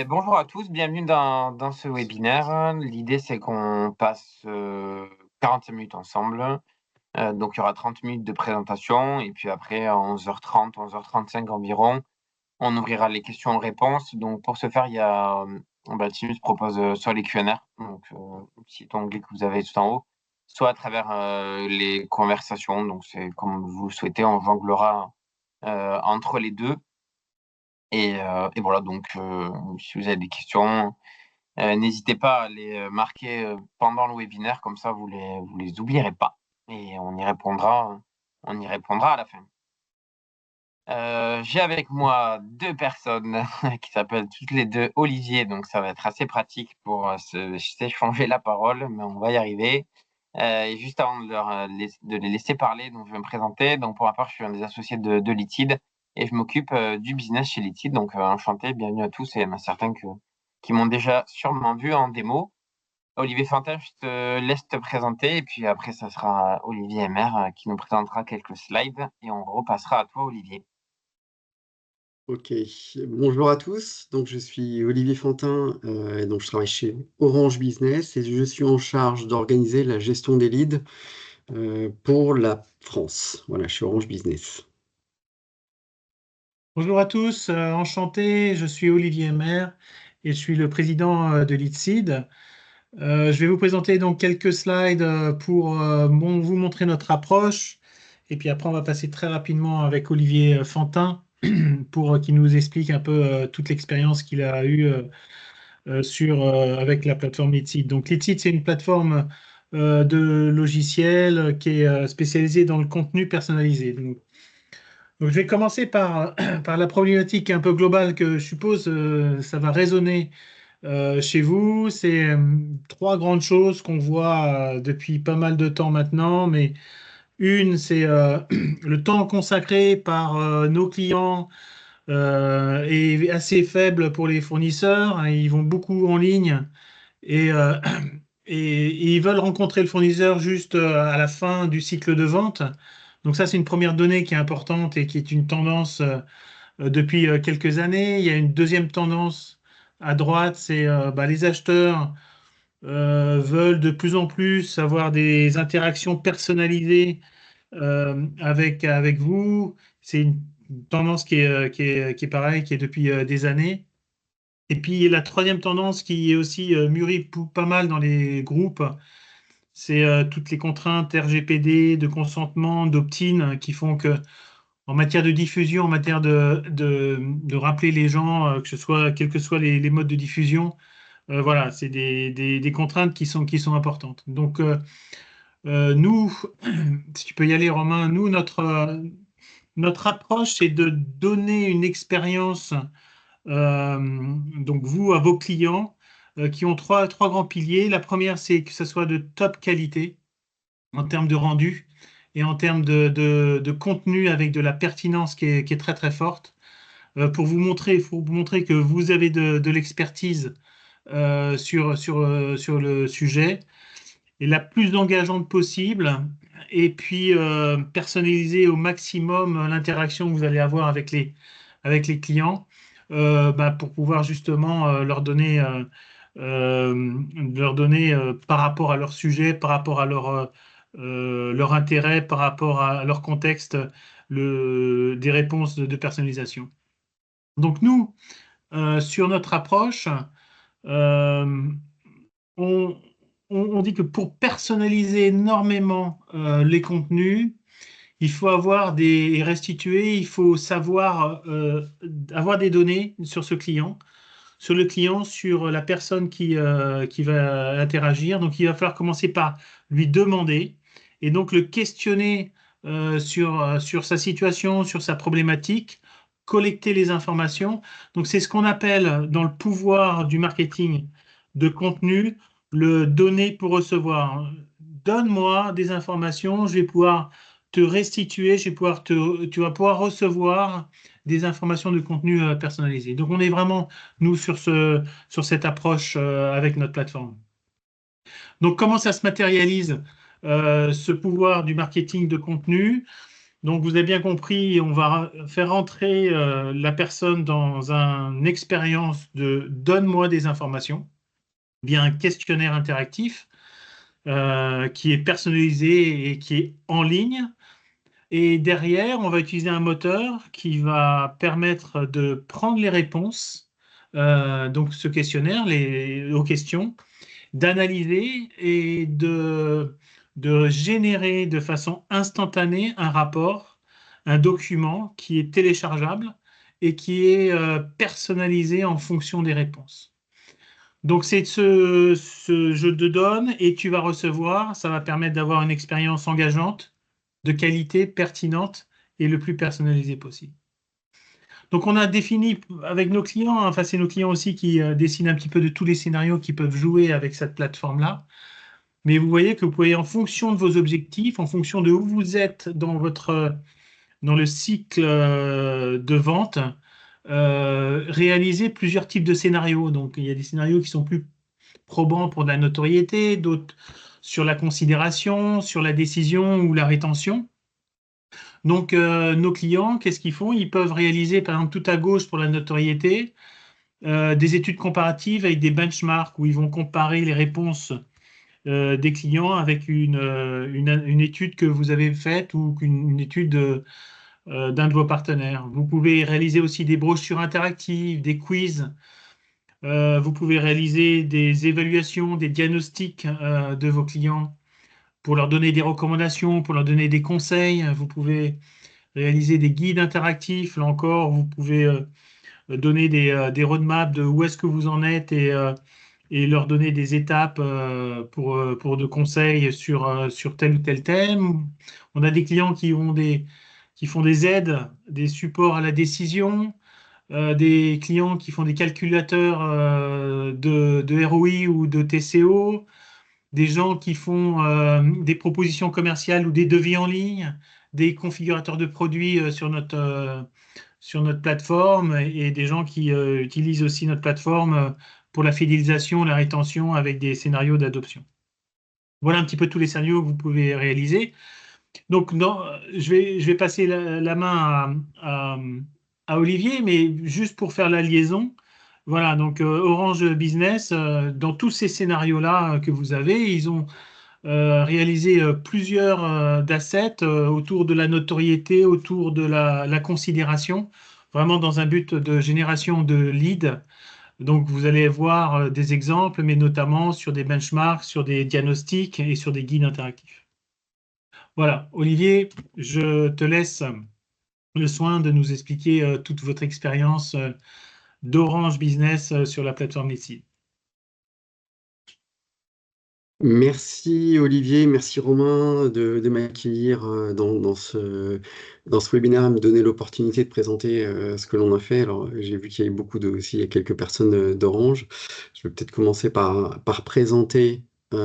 Bonjour à tous, bienvenue dans ce webinaire. L'idée, c'est qu'on passe 45 minutes ensemble. Donc, il y aura 30 minutes de présentation et puis après, à 11h30, 11h35 environ, on ouvrira les questions-réponses. Donc, pour ce faire, Teams propose soit les Q&A, donc le petit onglet que vous avez tout en haut, soit à travers les conversations. Donc, c'est comme vous le souhaitez, on jonglera entre les deux. Et voilà, donc si vous avez des questions, n'hésitez pas à les marquer pendant le webinaire, comme ça vous les oublierez pas et on y répondra à la fin. J'ai avec moi 2 personnes qui s'appellent toutes les 2 Olivier, donc ça va être assez pratique pour s'échanger la parole, mais on va y arriver. Et juste avant de les laisser parler, donc je vais me présenter. Donc pour ma part, je suis un des associés de Litid et je m'occupe du business chez Litid. Donc enchanté, bienvenue à tous et il y en a certains qui m'ont déjà sûrement vu en démo. Olivier Fantin, je te laisse te présenter et puis après, ça sera Olivier Emer qui nous présentera quelques slides et on repassera à toi, Olivier. Ok, bonjour à tous. Donc, je suis Olivier Fantin, et donc je travaille chez Orange Business et je suis en charge d'organiser la gestion des leads pour la France. Voilà, chez Orange Business. Bonjour à tous, enchanté, je suis Olivier Maire et je suis le président de l'ITSID. Je vais vous présenter donc quelques slides pour vous montrer notre approche et puis après on va passer très rapidement avec Olivier Fantin pour qu'il nous explique un peu toute l'expérience qu'il a eue avec la plateforme l'ITSID. Donc l'ITSID c'est une plateforme de logiciels qui est spécialisée dans le contenu personnalisé. Donc, je vais commencer par, par la problématique un peu globale que je suppose ça va résonner chez vous. C'est trois grandes choses qu'on voit depuis pas mal de temps maintenant, mais une, c'est le temps consacré par nos clients est assez faible pour les fournisseurs, hein. Ils vont beaucoup en ligne et, euh, et ils veulent rencontrer le fournisseur juste à la fin du cycle de vente. Donc ça, c'est une première donnée qui est importante et qui est une tendance depuis quelques années. Il y a une deuxième tendance à droite, c'est les acheteurs veulent de plus en plus avoir des interactions personnalisées avec vous. C'est une tendance qui est pareille, qui est depuis des années. Et puis la troisième tendance qui est aussi mûrie pas mal dans les groupes, c'est toutes les contraintes RGPD, de consentement, d'opt-in qui font que en matière de diffusion, en matière de rappeler les gens, que ce soit, quels que soient les modes de diffusion, voilà, c'est des contraintes qui sont importantes. Donc, nous, si tu peux y aller, Romain, nous, notre approche, c'est de donner une expérience, donc vous, à vos clients, qui ont trois grands piliers. La première, c'est que ce soit de top qualité en termes de rendu et en termes de contenu avec de la pertinence qui est très très forte. Pour vous montrer, il faut vous montrer que vous avez de l'expertise sur le sujet et la plus engageante possible et puis personnaliser au maximum l'interaction que vous allez avoir avec les clients pour pouvoir justement leur donner par rapport à leur sujet, par rapport à leur intérêt, par rapport à leur contexte, des réponses de personnalisation. Donc nous, sur notre approche, euh, on, on dit que pour personnaliser énormément les contenus, il faut avoir et restituer, il faut savoir avoir des données sur le client, sur la personne qui va interagir. Donc il va falloir commencer par lui demander et donc le questionner sur sa situation, sur sa problématique, collecter les informations. Donc c'est ce qu'on appelle dans le pouvoir du marketing de contenu, le donner pour recevoir. Donne-moi des informations, je vais pouvoir te restituer, tu vas pouvoir recevoir des informations de contenu personnalisé. Donc on est vraiment, nous, sur cette approche avec notre plateforme. Donc comment ça se matérialise, ce pouvoir du marketing de contenu? Donc, vous avez bien compris, on va faire entrer la personne dans une expérience de donne-moi des informations, via un questionnaire interactif qui est personnalisé et qui est en ligne. Et derrière, on va utiliser un moteur qui va permettre de prendre les réponses, donc ce questionnaire, aux questions, d'analyser et de générer de façon instantanée un rapport, un document qui est téléchargeable et qui est personnalisé en fonction des réponses. Donc c'est ce jeu de donne et tu vas recevoir, ça va permettre d'avoir une expérience engageante, de qualité, pertinente et le plus personnalisée possible. Donc on a défini avec nos clients, enfin c'est nos clients aussi qui dessinent un petit peu de tous les scénarios qui peuvent jouer avec cette plateforme-là. Mais vous voyez que vous pouvez, en fonction de vos objectifs, en fonction de où vous êtes dans le cycle de vente, réaliser plusieurs types de scénarios. Donc il y a des scénarios qui sont plus probants pour de la notoriété, d'autres sur la considération, sur la décision ou la rétention. Donc, nos clients, qu'est-ce qu'ils font? Ils peuvent réaliser, par exemple, tout à gauche pour la notoriété, des études comparatives avec des benchmarks où ils vont comparer les réponses des clients avec une étude que vous avez faite ou une étude d'un de vos partenaires. Vous pouvez réaliser aussi des brochures interactives, des quiz. Vous pouvez réaliser des évaluations, des diagnostics de vos clients pour leur donner des recommandations, pour leur donner des conseils. Vous pouvez réaliser des guides interactifs. Là encore, vous pouvez donner des roadmaps de où est-ce que vous en êtes et leur donner des étapes pour de conseils sur tel ou tel thème. On a des clients qui font des aides, des supports à la décision, des clients qui font des calculateurs de ROI ou de TCO, des gens qui font des propositions commerciales ou des devis en ligne, des configurateurs de produits sur notre plateforme et des gens qui utilisent aussi notre plateforme pour la fidélisation, la rétention avec des scénarios d'adoption. Voilà un petit peu tous les scénarios que vous pouvez réaliser. Donc, je vais passer la main à Olivier, mais juste pour faire la liaison. Voilà, donc Orange Business, dans tous ces scénarios-là que vous avez, ils ont réalisé plusieurs d'assets autour de la notoriété, autour de la considération, vraiment dans un but de génération de leads. Donc, vous allez voir des exemples, mais notamment sur des benchmarks, sur des diagnostics et sur des guides interactifs. Voilà, Olivier, je te laisse le soin de nous expliquer toute votre expérience d'Orange Business sur la plateforme Litsi. Merci Olivier, merci Romain de m'accueillir dans ce webinaire, et me donner l'opportunité de présenter ce que l'on a fait. Alors j'ai vu qu'il y avait aussi il y a quelques personnes d'Orange. Je vais peut-être commencer par présenter, par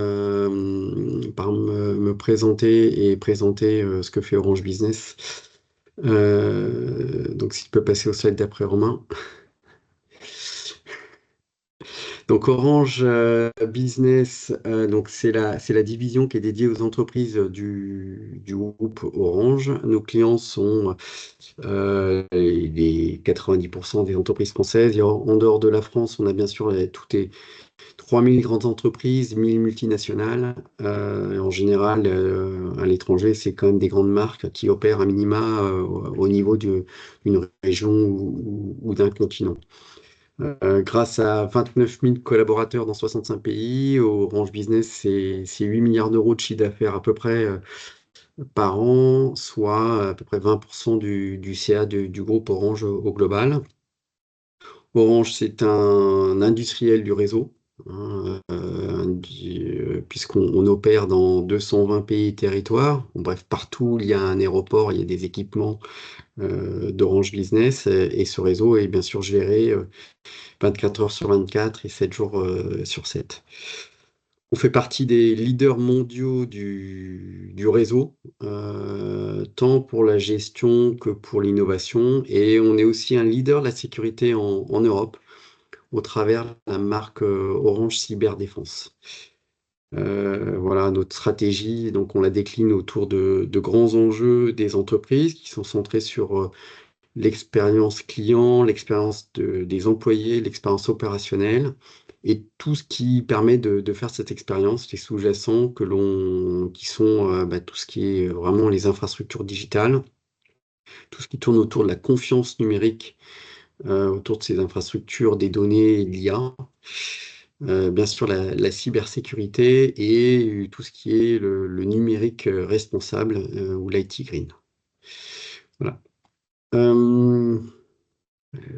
me présenter et présenter ce que fait Orange Business. Donc si tu peux passer au slide d'après Romain. Donc Orange Business, donc c'est la division qui est dédiée aux entreprises du groupe Orange. Nos clients sont les 90% des entreprises françaises. Et en dehors de la France, on a bien sûr toutes les 3000 grandes entreprises, 1000 multinationales. Et en général, à l'étranger, c'est quand même des grandes marques qui opèrent à minima au niveau d'une région ou d'un continent. Grâce à 29 000 collaborateurs dans 65 pays, Orange Business, c'est 8 milliards d'euros de chiffre d'affaires à peu près par an, soit à peu près 20% du CA du groupe Orange au global. Orange, c'est un industriel du réseau, hein, puisqu'on opère dans 220 pays et territoires. Bon, bref, partout il y a un aéroport, il y a des équipements d'Orange Business, et ce réseau est bien sûr géré 24 heures sur 24 et 7 jours sur 7. On fait partie des leaders mondiaux du réseau, tant pour la gestion que pour l'innovation. Et on est aussi un leader de la sécurité en Europe, au travers de la marque Orange Cyberdéfense. Voilà, notre stratégie, donc on la décline autour de grands enjeux des entreprises qui sont centrés sur l'expérience client, l'expérience des employés, l'expérience opérationnelle et tout ce qui permet de faire cette expérience, les sous-jacents qui sont tout ce qui est vraiment les infrastructures digitales, tout ce qui tourne autour de la confiance numérique, autour de ces infrastructures, des données et de l'IA. Bien sûr, la cybersécurité et tout ce qui est le numérique responsable ou l'IT green. Voilà.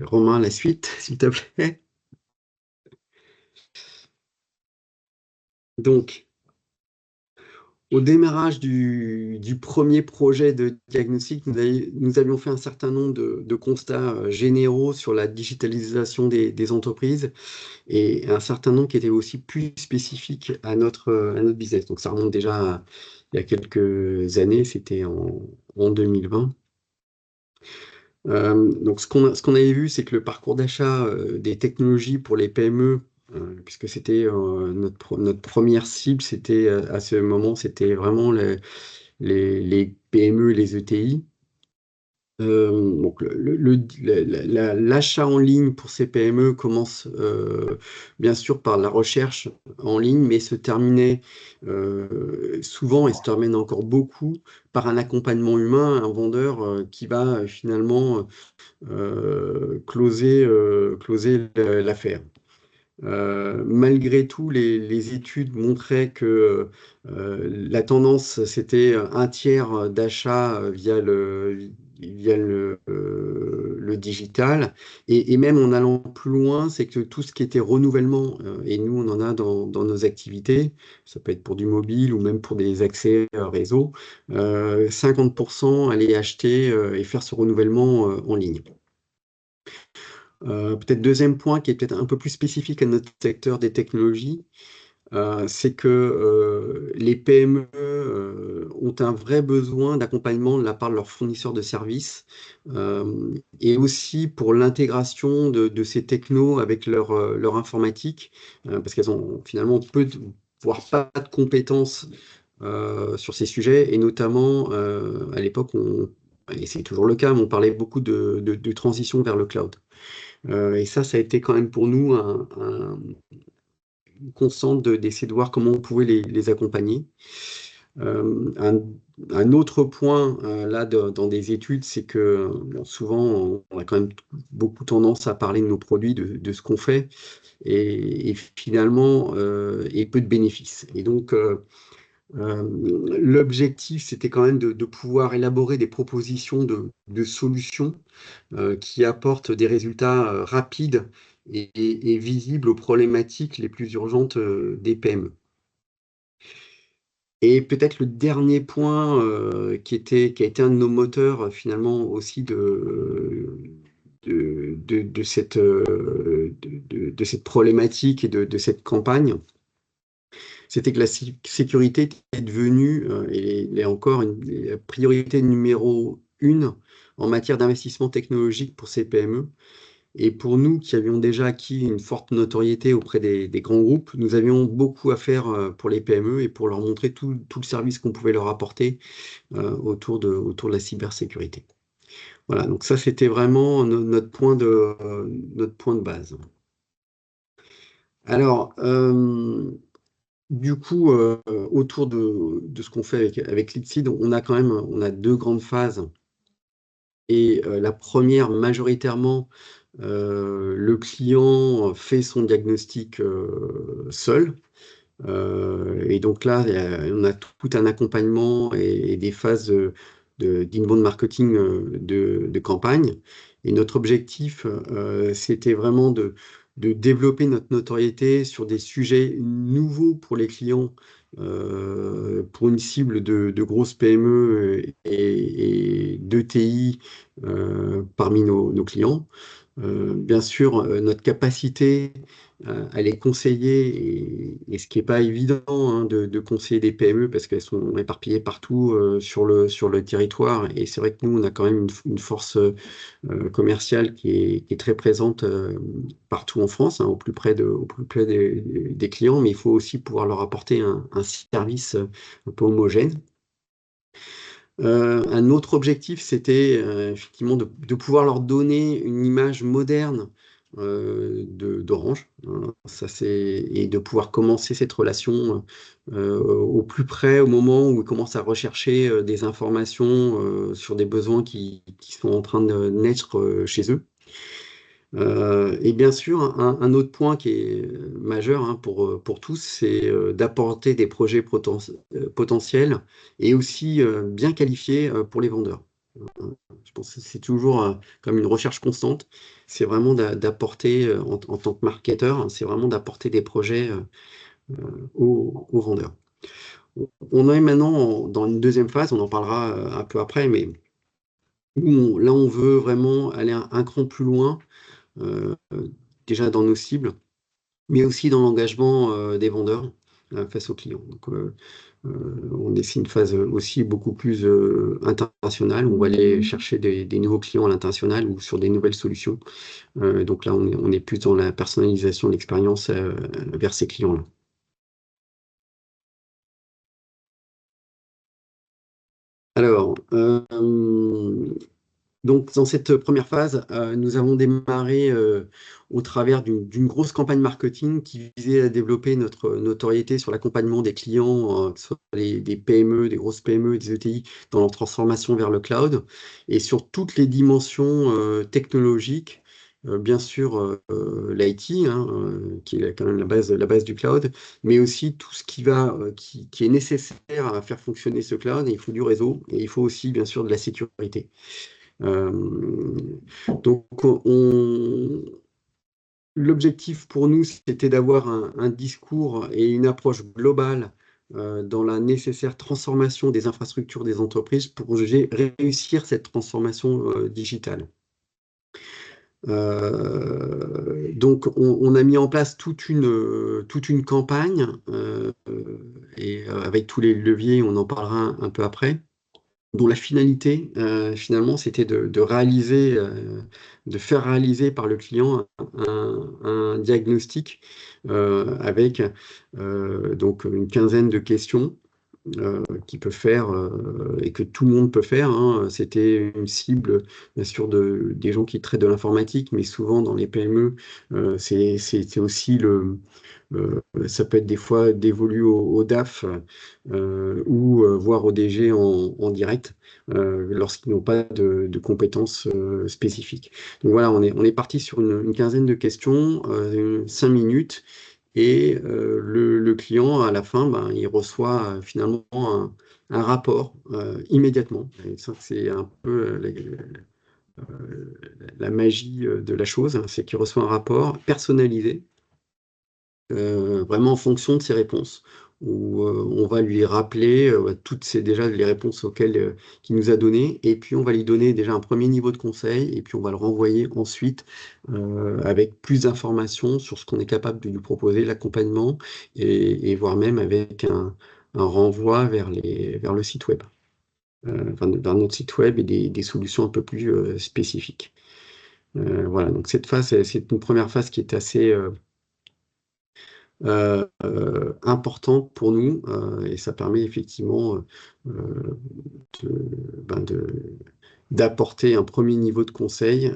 Romain, la suite, s'il te plaît. Donc, au démarrage du premier projet de diagnostic, nous avions fait un certain nombre de constats généraux sur la digitalisation des entreprises et un certain nombre qui étaient aussi plus spécifiques à notre business. Donc, ça remonte déjà il y a quelques années, c'était en 2020. Donc, ce qu'on avait vu, c'est que le parcours d'achat des technologies pour les PME, puisque c'était notre première cible, c'était à ce moment, c'était vraiment les PME, les ETI. Donc l'achat en ligne pour ces PME commence bien sûr par la recherche en ligne, mais se terminait souvent et se termine encore beaucoup par un accompagnement humain, un vendeur qui va finalement closer l'affaire. Malgré tout, les études montraient que la tendance, c'était un tiers d'achat via le digital. Et même en allant plus loin, c'est que tout ce qui était renouvellement, et nous, on en a dans nos activités, ça peut être pour du mobile ou même pour des accès réseau, 50% allaient acheter et faire ce renouvellement en ligne. Peut-être deuxième point qui est peut-être un peu plus spécifique à notre secteur des technologies, c'est que les PME ont un vrai besoin d'accompagnement de la part de leurs fournisseurs de services et aussi pour l'intégration de ces technos avec leur informatique, parce qu'elles ont finalement voire pas de compétences sur ces sujets, et notamment à l'époque, et c'est toujours le cas, mais on parlait beaucoup de transition vers le cloud. Et ça a été quand même pour nous une constante d'essayer de voir comment on pouvait les accompagner. Un autre point là dans des études, c'est que souvent on a quand même beaucoup tendance à parler de nos produits, de ce qu'on fait, et finalement et peu de bénéfices. Et donc l'objectif, c'était quand même de pouvoir élaborer des propositions de solutions qui apportent des résultats rapides et visibles aux problématiques les plus urgentes des PME. Et peut-être le dernier point qui a été un de nos moteurs finalement aussi de cette problématique et de cette campagne, c'était que la sécurité est devenue, et encore, la priorité numéro 1 en matière d'investissement technologique pour ces PME. Et pour nous, qui avions déjà acquis une forte notoriété auprès des grands groupes, nous avions beaucoup à faire pour les PME et pour leur montrer tout le service qu'on pouvait leur apporter autour de la cybersécurité. Voilà, donc ça, c'était vraiment notre point de base. Alors, du coup, autour de ce qu'on fait avec Leadseed, on a deux grandes phases. Et la première, majoritairement, le client fait son diagnostic seul. Et donc là, on a tout un accompagnement et des phases d'inbound marketing de campagne. Et notre objectif, c'était vraiment de développer notre notoriété sur des sujets nouveaux pour les clients, pour une cible de grosses PME et d'ETI parmi nos clients. Bien sûr, notre capacité à les conseiller, et ce qui n'est pas évident hein, de conseiller des PME parce qu'elles sont éparpillées partout sur le territoire. Et c'est vrai que nous, on a quand même une force commerciale qui est très présente partout en France, hein, au plus près des clients, mais il faut aussi pouvoir leur apporter un service un peu homogène. Un autre objectif, c'était effectivement de pouvoir leur donner une image moderne d'Orange, hein. Et de pouvoir commencer cette relation au plus près, au moment où ils commencent à rechercher des informations sur des besoins qui sont en train de naître chez eux. Et bien sûr, un autre point qui est majeur hein, pour tous, c'est d'apporter des projets potentiels et aussi bien qualifiés pour les vendeurs. Je pense que c'est toujours comme une recherche constante. C'est vraiment d'apporter, en tant que marketeur, hein, c'est vraiment d'apporter des projets aux vendeurs. On est maintenant dans une deuxième phase, on en parlera un peu après, mais où là, on veut vraiment aller un cran plus loin. euh, Déjà dans nos cibles, mais aussi dans l'engagement des vendeurs face aux clients. Donc, on essaie une phase aussi beaucoup plus internationale. On va aller chercher des nouveaux clients à l'international ou sur des nouvelles solutions. Donc là, on est plus dans la personnalisation de l'expérience vers ces clients-là. Alors, donc, dans cette première phase, nous avons démarré au travers d'une grosse campagne marketing qui visait à développer notre notoriété sur l'accompagnement des clients, que ce soit des PME, des grosses PME, des ETI, dans leur transformation vers le cloud, et sur toutes les dimensions technologiques. Bien sûr, l'IT, hein, qui est quand même la base du cloud, mais aussi tout ce qui est nécessaire à faire fonctionner ce cloud. Et il faut du réseau, et il faut aussi, bien sûr, de la sécurité. Donc, l'objectif pour nous, c'était d'avoir un discours et une approche globale dans la nécessaire transformation des infrastructures des entreprises pour réussir cette transformation digitale. Donc, on a mis en place toute une campagne et avec tous les leviers, on en parlera un peu après, dont la finalité, finalement, c'était de faire réaliser par le client un diagnostic avec donc une quinzaine de questions qu'il peut faire et que tout le monde peut faire, hein. C'était une cible, bien sûr, des gens qui traitent de l'informatique, mais souvent dans les PME, c'est aussi ça peut être des fois dévolu au DAF ou voire au DG en direct lorsqu'ils n'ont pas de compétences spécifiques. Donc voilà, on est parti sur une quinzaine de questions, 5 minutes. Et le client, à la fin, ben, il reçoit finalement un rapport immédiatement. Et ça, c'est un peu la magie de la chose, hein, c'est qu'il reçoit un rapport personnalisé, vraiment en fonction de ses réponses, où on va lui rappeler déjà les réponses auxquelles qu'il nous a données, et puis on va lui donner déjà un premier niveau de conseil, et puis on va le renvoyer ensuite avec plus d'informations sur ce qu'on est capable de lui proposer, l'accompagnement, et voire même avec un renvoi vers le site web, vers notre site web et des solutions un peu plus spécifiques. Voilà, donc cette phase, c'est une première phase qui est assez importante pour nous et ça permet effectivement ben, d'apporter un premier niveau de conseil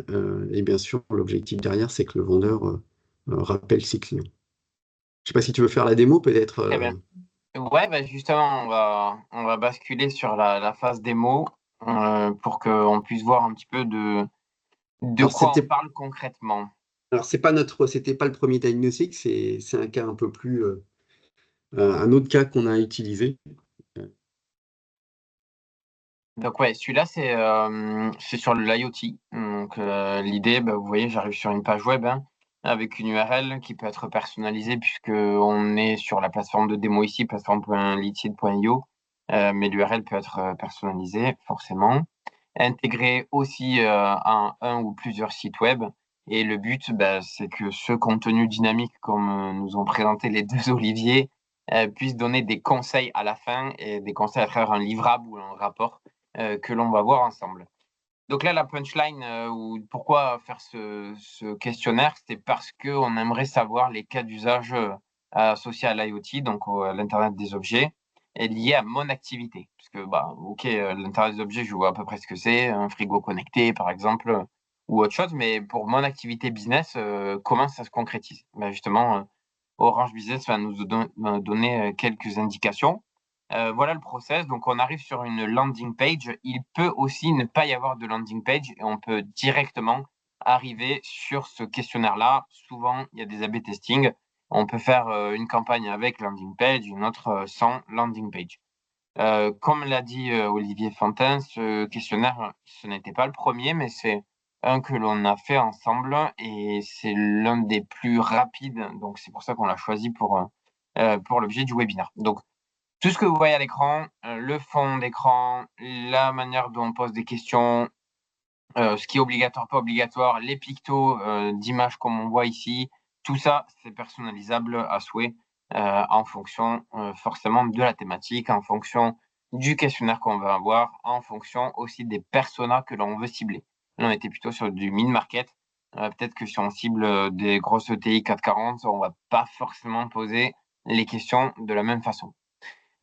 et bien sûr l'objectif derrière c'est que le vendeur rappelle ses clients. Je sais pas si tu veux faire la démo peut-être. Très bien. Ouais, bah justement, on va basculer sur la phase démo pour qu'on puisse voir un petit peu de Alors quoi on parle concrètement. c'était pas le premier diagnostic, c'est un cas un peu plus un autre cas qu'on a utilisé. Donc ouais, celui-là, c'est sur l'IoT. Donc l'idée, bah, vous voyez, j'arrive sur une page web hein, avec une URL qui peut être personnalisée puisqu'on est sur la plateforme de démo ici, plateforme.lithied.io, mais l'URL peut être personnalisée, forcément. Intégrée aussi à un ou plusieurs sites web. Et le but, c'est que ce contenu dynamique, comme nous ont présenté les deux Olivier, puisse donner des conseils à la fin et des conseils à travers un livrable ou un rapport que l'on va voir ensemble. Donc là, la punchline, ou pourquoi faire ce questionnaire, c'est parce qu'on aimerait savoir les cas d'usage associés à l'IoT, donc à l'Internet des objets, et liés à mon activité. Parce que, OK, l'Internet des objets, je vois à peu près ce que c'est, un frigo connecté, par exemple, ou autre chose, mais pour mon activité business, comment ça se concrétise? Justement, Orange Business va nous donner quelques indications. Voilà le process. Donc, on arrive sur une landing page. Il peut aussi ne pas y avoir de landing page et on peut directement arriver sur ce questionnaire-là. Souvent, il y a des A/B testing. On peut faire une campagne avec landing page, une autre sans landing page. Comme l'a dit Olivier Fontaine, ce questionnaire, ce n'était pas le premier, mais c'est un que l'on a fait ensemble et c'est l'un des plus rapides. Donc, c'est pour ça qu'on l'a choisi pour l'objet du webinaire. Donc, tout ce que vous voyez à l'écran, le fond d'écran, la manière dont on pose des questions, ce qui est obligatoire, pas obligatoire, les pictos d'images comme on voit ici, tout ça, c'est personnalisable à souhait en fonction forcément de la thématique, en fonction du questionnaire qu'on veut avoir, en fonction aussi des personas que l'on veut cibler. Là, on était plutôt sur du mid-market. Peut-être que si on cible des grosses ETI 440, on va pas forcément poser les questions de la même façon.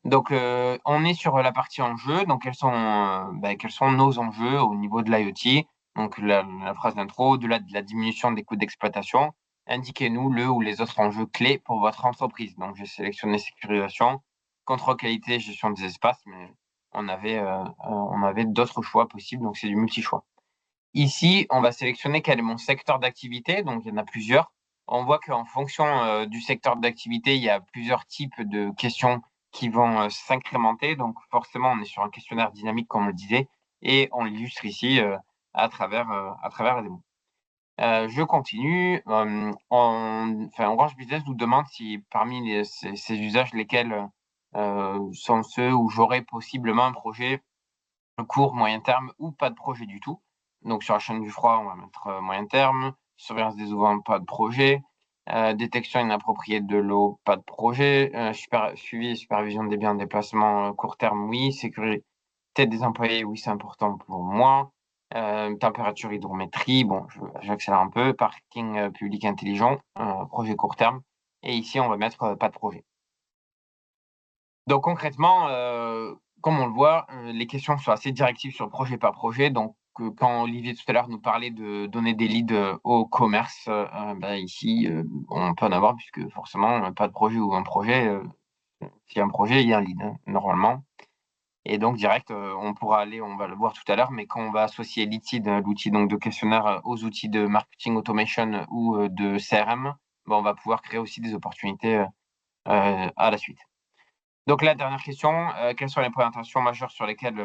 Donc, on est sur la partie enjeux. Donc, quels sont nos enjeux au niveau de l'IoT? Donc, la phrase d'intro, au-delà de la diminution des coûts d'exploitation, indiquez-nous le ou les autres enjeux clés pour votre entreprise. Donc, j'ai sélectionné sécurisation, contrôle qualité, gestion des espaces, mais on avait d'autres choix possibles, donc c'est du multi-choix. Ici, on va sélectionner quel est mon secteur d'activité. Donc, il y en a plusieurs. On voit qu'en fonction du secteur d'activité, il y a plusieurs types de questions qui vont s'incrémenter. Donc, forcément, on est sur un questionnaire dynamique, comme on le disait, et on l'illustre ici à travers les mots. Je continue. Orange Business nous demande si parmi ces usages, lesquels sont ceux où j'aurai possiblement un projet court, moyen terme ou pas de projet du tout. Donc sur la chaîne du froid, on va mettre moyen terme. Surveillance des eaux, pas de projet. Détection inappropriée de l'eau, pas de projet. Suivi et supervision des biens en déplacement court terme, oui. Sécurité des employés, oui, c'est important pour moi. Température hydrométrie, bon, j'accélère un peu. Parking public intelligent, projet court terme. Et ici, on va mettre pas de projet. Donc concrètement, comme on le voit, les questions sont assez directives sur projet par projet. Donc, quand Olivier tout à l'heure nous parlait de donner des leads au commerce, ici, on peut en avoir puisque forcément, pas de projet ou un projet, s'il y a un projet, il y a un lead, hein, normalement. Et donc direct, on pourra aller, on va le voir tout à l'heure, mais quand on va associer Leadseed, l'outil donc de questionnaire, aux outils de marketing automation ou de CRM, on va pouvoir créer aussi des opportunités à la suite. Donc la dernière question, quelles sont les points d'attention majeurs sur lesquels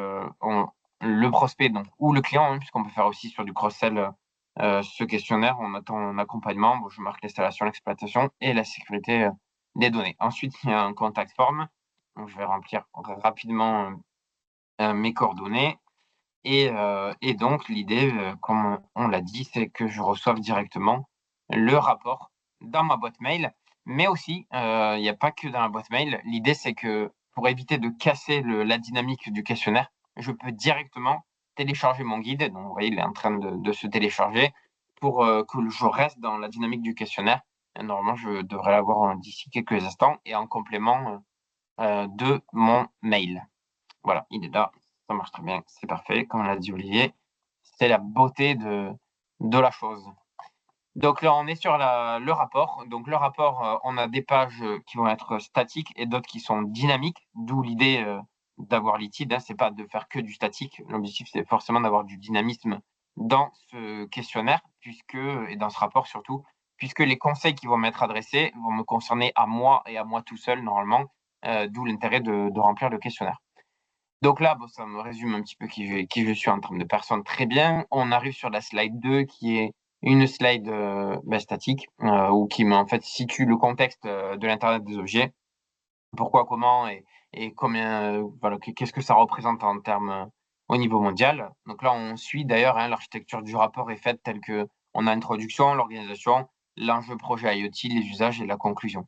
le prospect donc, ou le client, hein, puisqu'on peut faire aussi sur du cross-sell ce questionnaire, on attend un accompagnement, je marque l'installation, l'exploitation et la sécurité des données. Ensuite, il y a un contact form, donc je vais remplir rapidement mes coordonnées et donc l'idée, comme on l'a dit, c'est que je reçoive directement le rapport dans ma boîte mail. Mais aussi, il n'y a pas que dans la boîte mail. L'idée, c'est que pour éviter de casser la dynamique du questionnaire, je peux directement télécharger mon guide. Donc, vous voyez, il est en train de se télécharger pour que je reste dans la dynamique du questionnaire. Et normalement, je devrais l'avoir d'ici quelques instants et en complément de mon mail. Voilà, il est là. Ça marche très bien. C'est parfait. Comme l'a dit Olivier, c'est la beauté de la chose. Donc là, on est sur le rapport. Donc le rapport, on a des pages qui vont être statiques et d'autres qui sont dynamiques, d'où l'idée d'avoir Leadseed, hein. C'est pas de faire que du statique. L'objectif, c'est forcément d'avoir du dynamisme dans ce questionnaire, et dans ce rapport surtout, puisque les conseils qui vont m'être adressés vont me concerner à moi et à moi tout seul normalement, d'où l'intérêt de remplir le questionnaire. Donc là, ça me résume un petit peu qui je suis en termes de personne. Très bien. On arrive sur la slide 2 qui est une slide statique ou qui en fait situe le contexte de l'Internet des objets. Pourquoi, comment et combien, qu'est-ce que ça représente en termes au niveau mondial. Donc là, on suit d'ailleurs, hein, l'architecture du rapport est faite telle que on a l'introduction, l'organisation, l'enjeu projet IoT, les usages et la conclusion.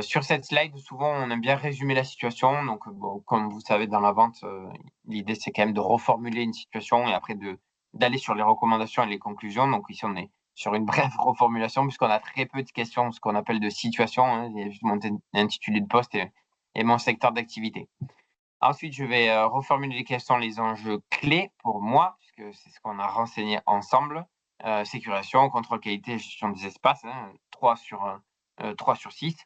Sur cette slide, souvent, on aime bien résumer la situation. Donc, bon, comme vous savez, dans la vente, l'idée, c'est quand même de reformuler une situation et après d'aller sur les recommandations et les conclusions. Donc, ici, on est sur une brève reformulation puisqu'on a très peu de questions, ce qu'on appelle de situation. Hein. Il y a juste mon intitulé de poste et mon secteur d'activité. Ensuite, je vais reformuler quels sont les enjeux clés pour moi, puisque c'est ce qu'on a renseigné ensemble. Sécurisation, contrôle qualité, gestion des espaces, hein, 3 sur 6.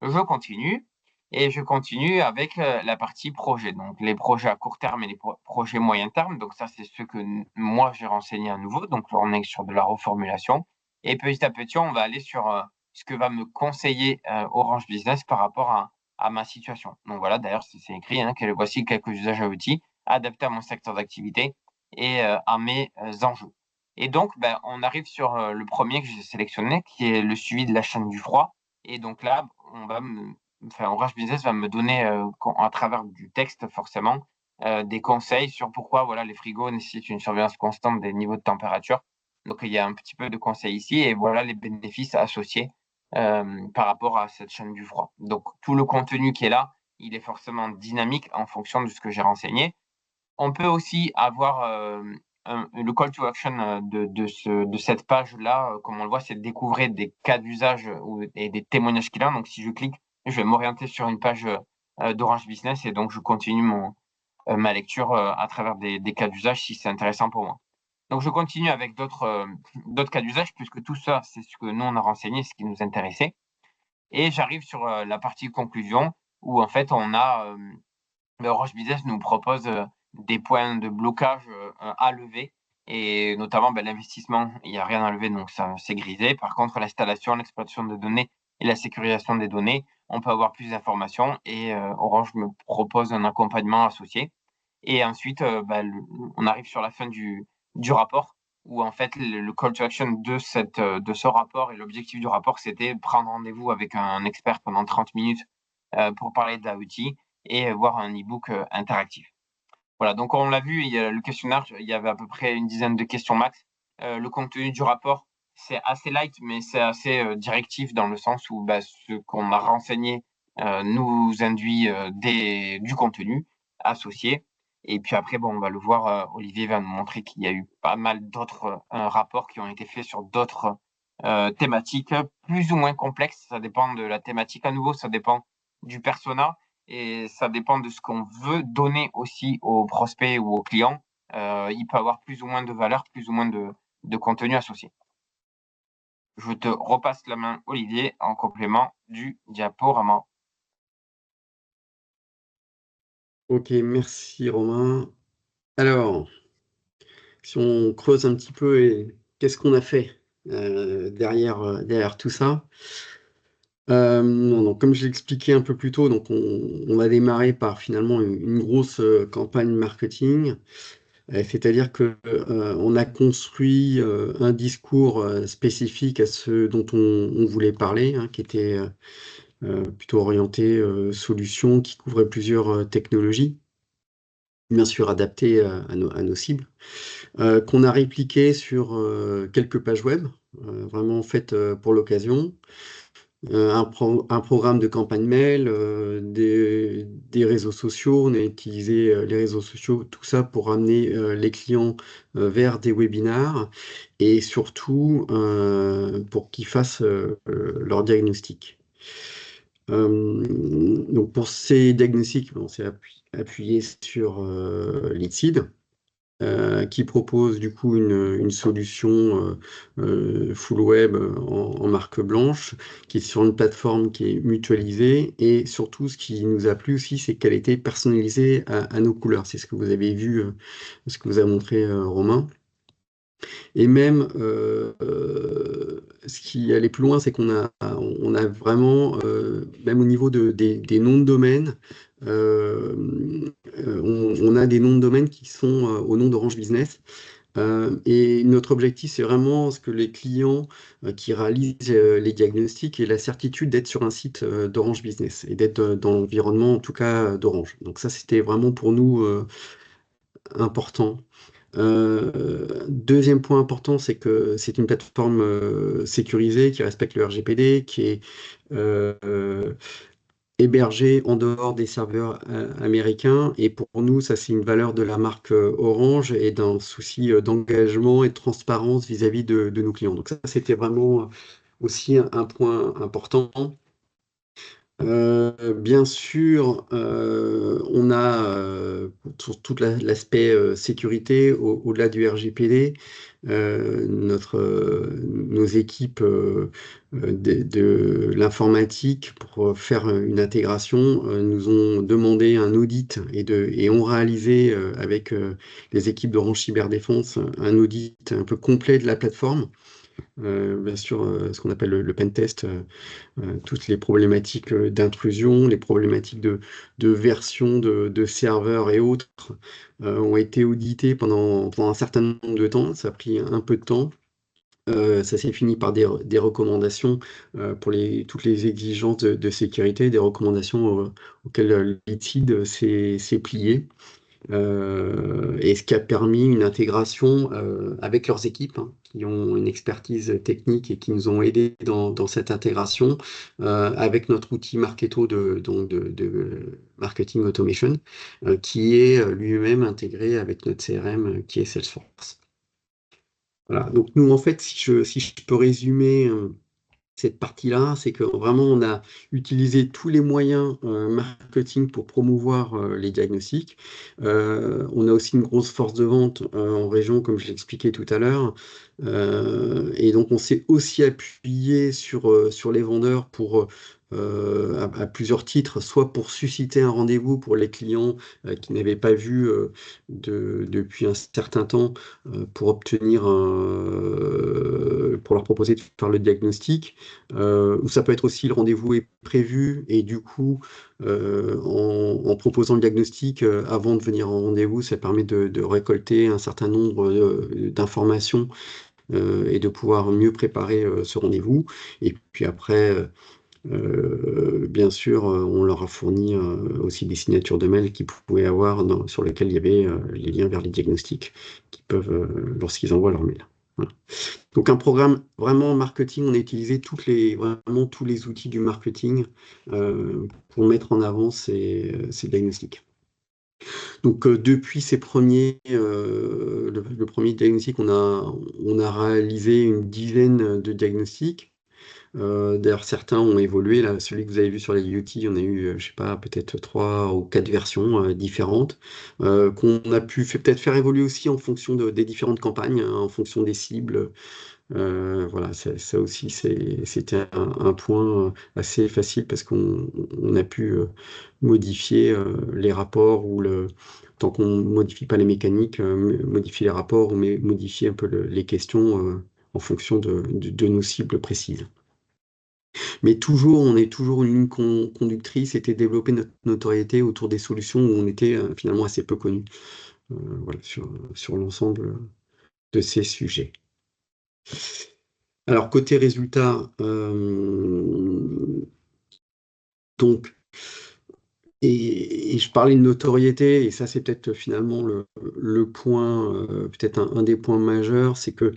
Je continue avec la partie projet. Donc, les projets à court terme et les projets moyen terme. Donc, ça, c'est ce que moi, j'ai renseigné à nouveau. Donc, on est sur de la reformulation. Et petit à petit, on va aller sur ce que va me conseiller Orange Business par rapport à ma situation. Donc, voilà, d'ailleurs, c'est écrit, hein, que voici quelques usages à outils adaptés à mon secteur d'activité et à mes enjeux. Et donc, on arrive sur le premier que j'ai sélectionné, qui est le suivi de la chaîne du froid. Et donc là, Orange Business va me donner, à travers du texte forcément, des conseils sur pourquoi voilà, les frigos nécessitent une surveillance constante des niveaux de température. Donc il y a un petit peu de conseils ici et voilà les bénéfices associés par rapport à cette chaîne du froid. Donc tout le contenu qui est là, il est forcément dynamique en fonction de ce que j'ai renseigné. On peut aussi avoir le call to action de cette page-là, comme on le voit, c'est de découvrir des cas d'usage et des témoignages qu'il a. Donc, si je clique, je vais m'orienter sur une page d'Orange Business et donc je continue ma lecture à travers des cas d'usage si c'est intéressant pour moi. Donc, je continue avec d'autres cas d'usage puisque tout ça, c'est ce que nous, on a renseigné, ce qui nous intéressait. Et j'arrive sur la partie conclusion où en fait, Orange Business nous propose des points de blocage à lever et notamment l'investissement, il n'y a rien à lever, donc ça c'est grisé. Par contre, l'installation, l'exploitation de données et la sécurisation des données, on peut avoir plus d'informations et Orange me propose un accompagnement associé. Et ensuite, on arrive sur la fin du rapport où en fait le call to action de ce rapport et l'objectif du rapport, c'était prendre rendez-vous avec un expert pendant 30 minutes pour parler de l'IoT et voir un e-book interactif. Voilà, donc on l'a vu, il y a le questionnaire, il y avait à peu près une dizaine de questions max. Le contenu du rapport, c'est assez light, mais c'est assez directif dans le sens où ce qu'on a renseigné nous induit du contenu associé. Et puis après, on va le voir, Olivier va nous montrer qu'il y a eu pas mal d'autres rapports qui ont été faits sur d'autres thématiques plus ou moins complexes. Ça dépend de la thématique à nouveau, ça dépend du persona et ça dépend de ce qu'on veut donner aussi aux prospects ou aux clients. Il peut avoir plus ou moins de valeur, plus ou moins de contenu associé. Je te repasse la main, Olivier, en complément du diaporama. Ok, merci Romain. Alors, si on creuse un petit peu, qu'est-ce qu'on a fait derrière tout ça? Donc, comme je l'ai expliqué un peu plus tôt, donc on a démarré par finalement une grosse campagne marketing, c'est-à-dire que on a construit un discours spécifique à ce dont on voulait parler, hein, qui était plutôt orienté solutions, qui couvrait plusieurs technologies, bien sûr adaptées à nos cibles, qu'on a répliqué sur quelques pages web, vraiment faites pour l'occasion. Un programme de campagne mail, des réseaux sociaux. On a utilisé les réseaux sociaux, tout ça pour amener les clients vers des webinars et surtout pour qu'ils fassent leur diagnostic. Donc pour ces diagnostics, on s'est appuyé sur Leadseed, qui propose du coup une solution full web en marque blanche, qui est sur une plateforme qui est mutualisée, et surtout ce qui nous a plu aussi, c'est qu'elle était personnalisée à nos couleurs. C'est ce que vous avez vu, ce que vous a montré Romain. Et même, ce qui allait plus loin, c'est on a vraiment, même au niveau des noms de domaine, on a des noms de domaine qui sont au nom d'Orange Business. Et notre objectif, c'est vraiment ce que les clients qui réalisent les diagnostics aient la certitude d'être sur un site d'Orange Business et d'être dans l'environnement, en tout cas, d'Orange. Donc ça, c'était vraiment pour nous important. Deuxième point important, c'est que c'est une plateforme sécurisée qui respecte le RGPD, qui est euh, hébergée en dehors des serveurs américains. Et pour nous, ça, c'est une valeur de la marque Orange et d'un souci d'engagement et de transparence vis-à-vis de nos clients. Donc ça, c'était vraiment aussi un point important. Bien sûr, on a sur tout l'aspect sécurité au-delà du RGPD, nos équipes de l'informatique pour faire une intégration nous ont demandé un audit et ont réalisé avec les équipes d'Orange Cyberdéfense un audit un peu complet de la plateforme. Bien sûr, ce qu'on appelle le pen test, toutes les problématiques d'intrusion, les problématiques de version de serveurs et autres ont été auditées pendant un certain nombre de temps. Ça a pris un peu de temps. Ça s'est fini par des recommandations pour toutes les exigences de sécurité, des recommandations auxquelles l'ITSID s'est plié. Et ce qui a permis une intégration avec leurs équipes, hein, qui ont une expertise technique et qui nous ont aidés dans cette intégration avec notre outil Marketo de marketing automation, qui est lui-même intégré avec notre CRM qui est Salesforce. Voilà. Donc nous, en fait, si je peux résumer cette partie-là, c'est que vraiment on a utilisé tous les moyens marketing pour promouvoir les diagnostics. On a aussi une grosse force de vente en région, comme je l'expliquais tout à l'heure. Et donc on s'est aussi appuyé sur les vendeurs pour à plusieurs titres, soit pour susciter un rendez-vous pour les clients qui n'avaient pas vu depuis un certain temps pour pour leur proposer de faire le diagnostic. Ou ça peut être aussi le rendez-vous est prévu et du coup, en proposant le diagnostic avant de venir en rendez-vous, ça permet de récolter un certain nombre d'informations et de pouvoir mieux préparer ce rendez-vous. Et puis après, bien sûr, on leur a fourni aussi des signatures de mail qu'ils pouvaient avoir sur lesquelles il y avait les liens vers les diagnostics qui peuvent, lorsqu'ils envoient leur mail. Voilà. Donc un programme vraiment marketing, on a utilisé vraiment tous les outils du marketing pour mettre en avant ces diagnostics. Donc depuis le premier diagnostic, on a réalisé une dizaine de diagnostics. D'ailleurs, certains ont évolué. Là, celui que vous avez vu sur les UT, on a eu, je sais pas, peut-être 3 ou 4 versions différentes qu'on a pu peut-être faire évoluer aussi en fonction des différentes campagnes, hein, en fonction des cibles. Voilà, ça aussi, c'était un point assez facile parce qu'on a pu modifier les rapports tant qu'on ne modifie pas les mécaniques, modifier les rapports ou modifier un peu les questions en fonction de nos cibles précises. Mais on est toujours une ligne conductrice, c'était développer notre notoriété autour des solutions où on était finalement assez peu connus voilà, sur l'ensemble de ces sujets. Alors, côté résultat, donc, et je parlais de notoriété, et ça, c'est peut-être finalement le point, peut-être un des points majeurs, c'est que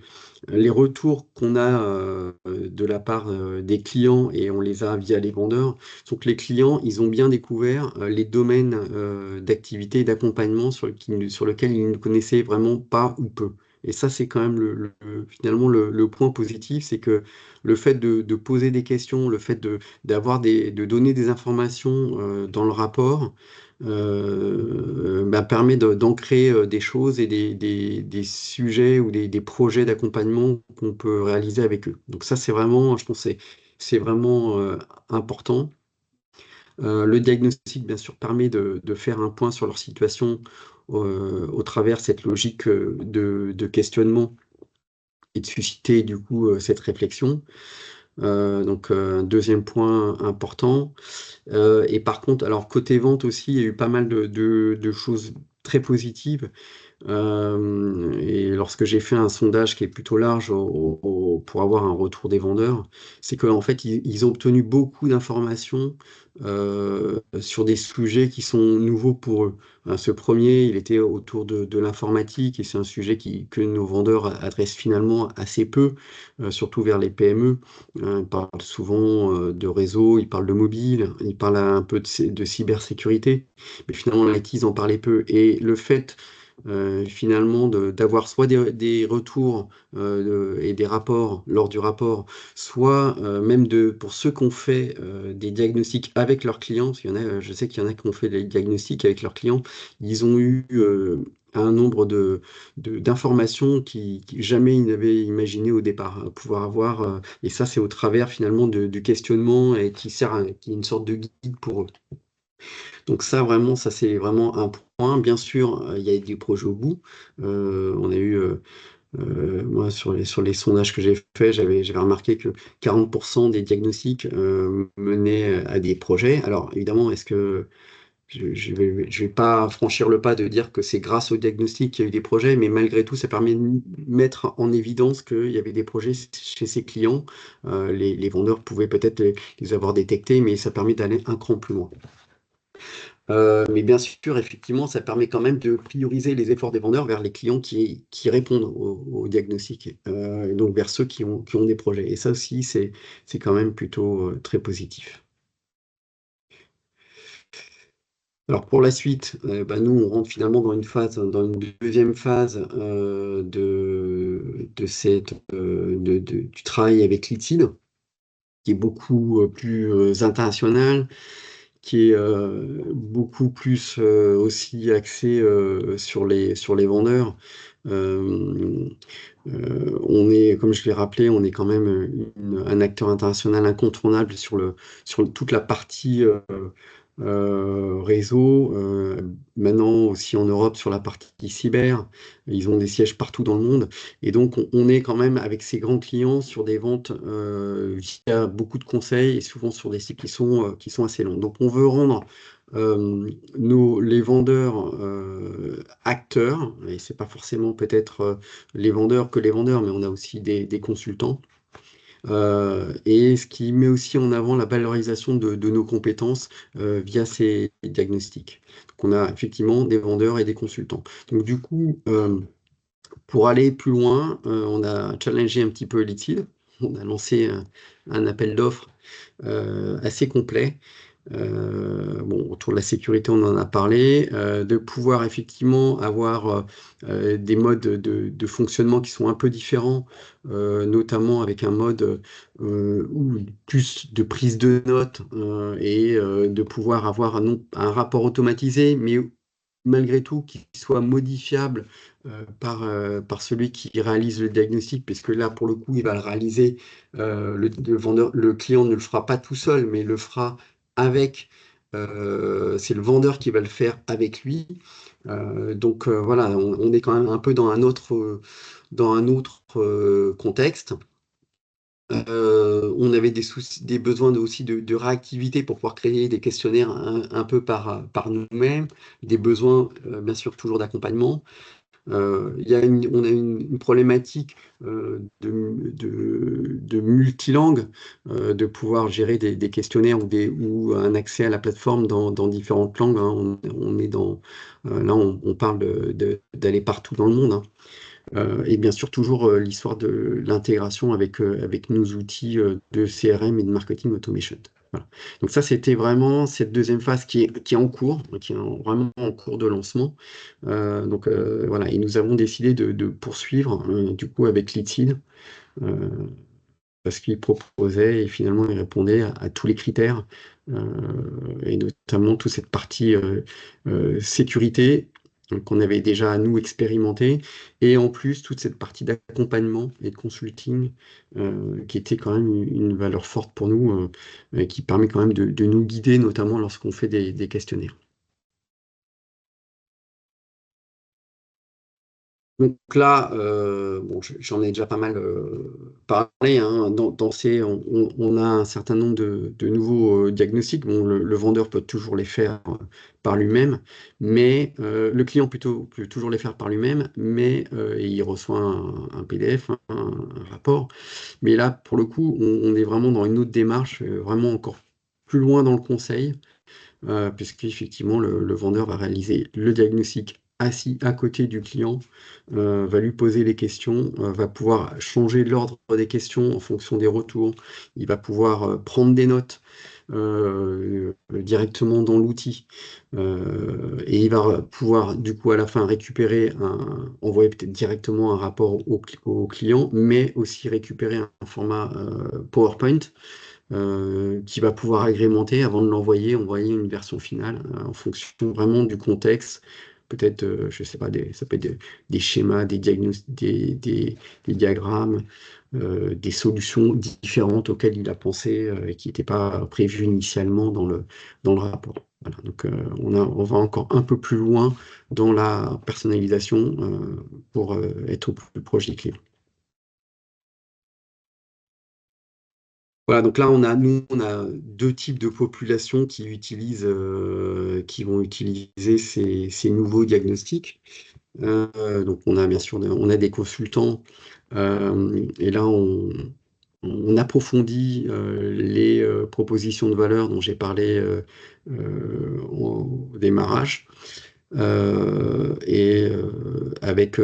les retours qu'on a de la part des clients, et on les a via les vendeurs, sont que les clients, ils ont bien découvert les domaines d'activité et d'accompagnement sur lesquels ils ne connaissaient vraiment pas ou peu. Et ça, c'est quand même finalement le point positif, c'est que le fait de poser des questions, le fait de donner des informations dans le rapport, permet d'ancrer des choses et des sujets ou des projets d'accompagnement qu'on peut réaliser avec eux. Donc ça, c'est vraiment, je pense, c'est vraiment important. Le diagnostic, bien sûr, permet de faire un point sur leur situation au travers cette logique de questionnement et de susciter du coup cette réflexion. Donc, deuxième point important. Et par contre, alors côté vente aussi, il y a eu pas mal de choses très positives. Et lorsque j'ai fait un sondage qui est plutôt large pour avoir un retour des vendeurs, c'est qu'en fait, ils ont obtenu beaucoup d'informations sur des sujets qui sont nouveaux pour eux. Ce premier, il était autour de l'informatique et c'est un sujet que nos vendeurs adressent finalement assez peu, surtout vers les PME. Ils parlent souvent de réseau, ils parlent de mobile, ils parlent un peu de cybersécurité, mais finalement l'IT, ils en parlaient peu. Et le fait finalement d'avoir soit des retours et des rapports lors du rapport, soit même pour ceux qui ont fait des diagnostics avec leurs clients, parce qu'il y en a, je sais qu'il y en a qui ont fait des diagnostics avec leurs clients, ils ont eu un nombre d'informations qui jamais ils n'avaient imaginé au départ pouvoir avoir, et ça c'est au travers finalement du questionnement et qui est une sorte de guide pour eux. Donc ça, vraiment, ça c'est vraiment un point. Bien sûr, il y a des projets au bout. On a eu, moi, sur les sondages que j'ai faits, j'avais remarqué que 40% des diagnostics menaient à des projets. Alors évidemment, est-ce que je vais pas franchir le pas de dire que c'est grâce au diagnostic qu'il y a eu des projets, mais malgré tout, ça permet de mettre en évidence qu'il y avait des projets chez ses clients. Les vendeurs pouvaient peut-être les avoir détectés, mais ça permet d'aller un cran plus loin. Mais bien sûr, effectivement, ça permet quand même de prioriser les efforts des vendeurs vers les clients qui répondent au diagnostic, et donc vers ceux qui ont des projets. Et ça aussi, c'est quand même plutôt très positif. Alors pour la suite, nous, on rentre finalement dans une deuxième phase du travail avec Litide, qui est beaucoup plus international, qui est beaucoup plus aussi axé sur les vendeurs. Euh, on est, comme je l'ai rappelé, on est quand même un acteur international incontournable sur toute la partie réseau. Maintenant aussi en Europe sur la partie cyber. Ils ont des sièges partout dans le monde. Et donc, on est quand même avec ces grands clients sur des ventes via beaucoup de conseils et souvent sur des cycles qui sont assez longs. Donc, on veut rendre les vendeurs acteurs, et c'est pas forcément peut-être les vendeurs que les vendeurs, mais on a aussi des consultants. Et ce qui met aussi en avant la valorisation de nos compétences via ces diagnostics. Donc on a effectivement des vendeurs et des consultants. Donc du coup, pour aller plus loin, on a challengé un petit peu Litide. On a lancé un appel d'offres assez complet. Autour de la sécurité, on en a parlé, de pouvoir effectivement avoir des modes de fonctionnement qui sont un peu différents, notamment avec un mode plus de prise de notes et de pouvoir avoir un rapport automatisé, mais malgré tout qui soit modifiable par celui qui réalise le diagnostic, puisque là, pour le coup, il va le réaliser, le client ne le fera pas tout seul, mais le fera avec, c'est le vendeur qui va le faire avec lui. Donc voilà, on est quand même un peu dans un autre contexte. On avait des besoins aussi de réactivité pour pouvoir créer des questionnaires un peu par nous-mêmes, des besoins bien sûr toujours d'accompagnement. On a une problématique de multilangue, de pouvoir gérer des questionnaires ou un accès à la plateforme dans différentes langues, hein. On est là, on parle d'aller partout dans le monde, hein. Et bien sûr, toujours l'histoire de l'intégration avec nos outils de CRM et de marketing automation. Voilà. Donc ça, c'était vraiment cette deuxième phase qui est en cours, vraiment en cours de lancement. Voilà, et nous avons décidé de poursuivre du coup avec Litide, euh, parce qu'il proposait et finalement il répondait à tous les critères, et notamment toute cette partie sécurité qu'on avait déjà à nous expérimenté, et en plus toute cette partie d'accompagnement et de consulting qui était quand même une valeur forte pour nous, et qui permet quand même de nous guider, notamment lorsqu'on fait des questionnaires. Donc là, j'en ai déjà pas mal parlé, hein. On a un certain nombre de nouveaux diagnostics. Bon, le vendeur peut toujours les faire par lui-même, mais le client plutôt peut toujours les faire par lui-même, mais il reçoit un PDF, hein, un rapport. Mais là, pour le coup, on est vraiment dans une autre démarche, vraiment encore plus loin dans le conseil, puisqu'effectivement, le vendeur va réaliser le diagnostic assis à côté du client, va lui poser les questions, va pouvoir changer l'ordre des questions en fonction des retours, il va pouvoir prendre des notes directement dans l'outil, et il va pouvoir du coup à la fin envoyer peut-être directement un rapport au client, mais aussi récupérer un format PowerPoint qui va pouvoir agrémenter avant de envoyer une version finale en fonction vraiment du contexte. Peut-être, je sais pas, ça peut être des schémas, des diagrammes, des solutions différentes auxquelles il a pensé et qui n'étaient pas prévues initialement dans le rapport. Voilà, donc on va encore un peu plus loin dans la personnalisation pour être au plus proche des clients. Voilà, donc là, on a deux types de populations qui vont utiliser ces nouveaux diagnostics. Donc, on a bien sûr, on a des consultants, et là, on approfondit les propositions de valeur dont j'ai parlé au démarrage, et avec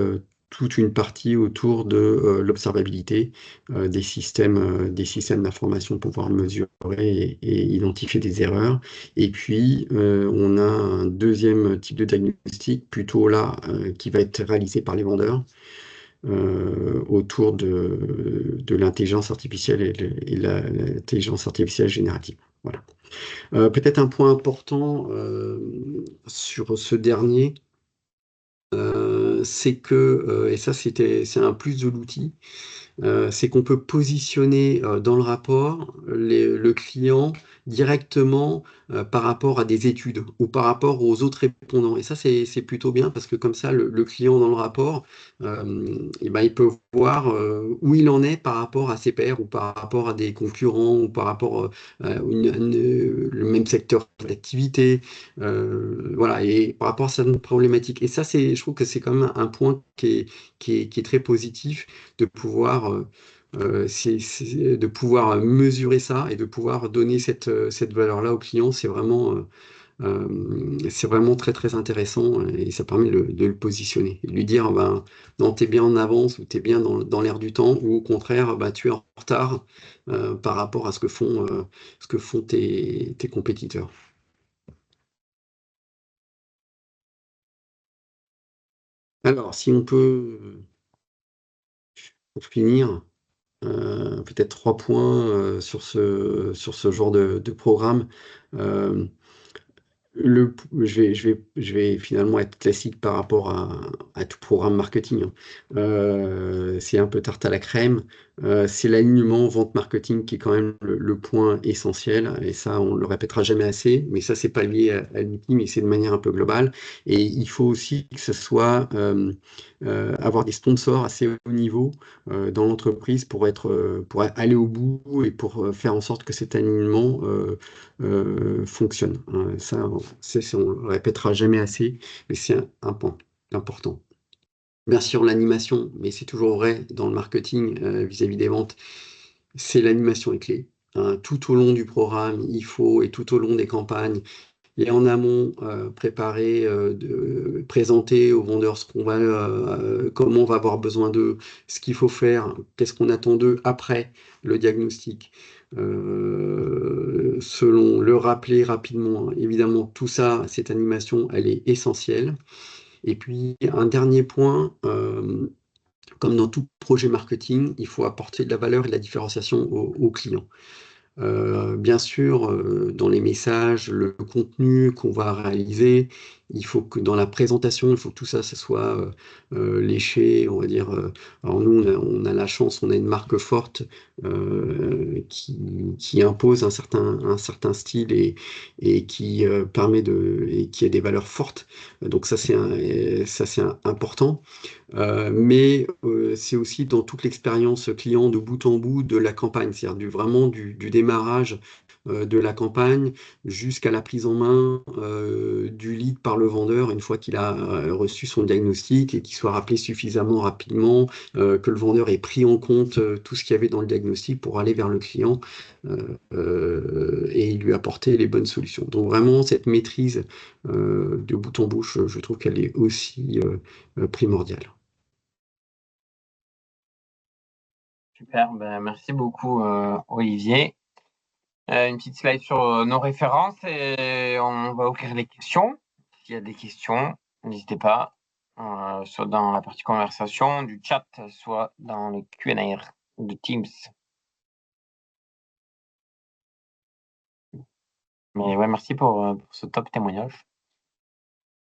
toute une partie autour de l'observabilité des systèmes d'information pour pouvoir mesurer et identifier des erreurs. Et puis, on a un deuxième type de diagnostic, plutôt là, qui va être réalisé par les vendeurs autour de l'intelligence artificielle et l'intelligence artificielle générative. Voilà. Peut-être un point important sur ce dernier, c'est que, et ça c'est un plus de l'outil, c'est qu'on peut positionner dans le rapport le client directement par rapport à des études ou par rapport aux autres répondants. Et ça, c'est plutôt bien parce que comme ça, le client dans le rapport, et ben, il peut voir où il en est par rapport à ses pairs ou par rapport à des concurrents ou par rapport à le même secteur d'activité. Voilà, et par rapport à certaines problématiques. Et ça, je trouve que c'est quand même un point qui est très positif de pouvoir, de pouvoir mesurer ça et de pouvoir donner cette valeur-là au client. C'est vraiment très très intéressant et ça permet de le positionner, de lui dire ben, non, t'es bien en avance ou t'es bien dans l'air du temps ou au contraire, bah, tu es en retard par rapport à ce que font tes compétiteurs. Alors, si on peut, pour finir, peut-être 3 points sur ce genre de programme. Euh, je vais finalement être classique par rapport à tout programme marketing, hein. C'est un peu tarte à la crème. C'est l'alignement vente marketing qui est quand même le point essentiel. Et ça, on le répétera jamais assez. Mais ça, c'est pas lié à l'outil, mais c'est de manière un peu globale. Et il faut aussi que ce soit avoir des sponsors assez haut niveau dans l'entreprise pour aller au bout et pour faire en sorte que cet alignement fonctionne, hein. Ça, on le répétera jamais assez, mais c'est un point important. Bien sûr, l'animation, mais c'est toujours vrai dans le marketing vis-à-vis des ventes, c'est l'animation est clé, hein. Tout au long du programme, et tout au long des campagnes, et en amont, préparer, présenter aux vendeurs comment on va avoir besoin d'eux, ce qu'il faut faire, qu'est-ce qu'on attend d'eux après le diagnostic, selon le rappeler rapidement. Évidemment, tout ça, cette animation, elle est essentielle. Et puis, un dernier point, comme dans tout projet marketing, il faut apporter de la valeur et de la différenciation aux clients. Bien sûr, dans les messages, le contenu qu'on va réaliser, il faut que dans la présentation, il faut que tout ça, ça soit léché, on va dire. Alors nous, on a la chance, on a une marque forte qui impose un certain style et qui permet et qui a des valeurs fortes. Donc ça, c'est important. Mais c'est aussi dans toute l'expérience client de bout en bout de la campagne, c'est-à-dire vraiment du démarrage de la campagne jusqu'à la prise en main du lead par le vendeur une fois qu'il a reçu son diagnostic et qu'il soit rappelé suffisamment rapidement, que le vendeur ait pris en compte tout ce qu'il y avait dans le diagnostic pour aller vers le client et lui apporter les bonnes solutions. Donc vraiment, cette maîtrise de bout en bouche, je trouve qu'elle est aussi primordiale. Super, ben, merci beaucoup Olivier. Une petite slide sur nos références et on va ouvrir les questions. S'il y a des questions, n'hésitez pas, soit dans la partie conversation du chat, soit dans le Q&A de Teams. Mais ouais, merci pour ce top témoignage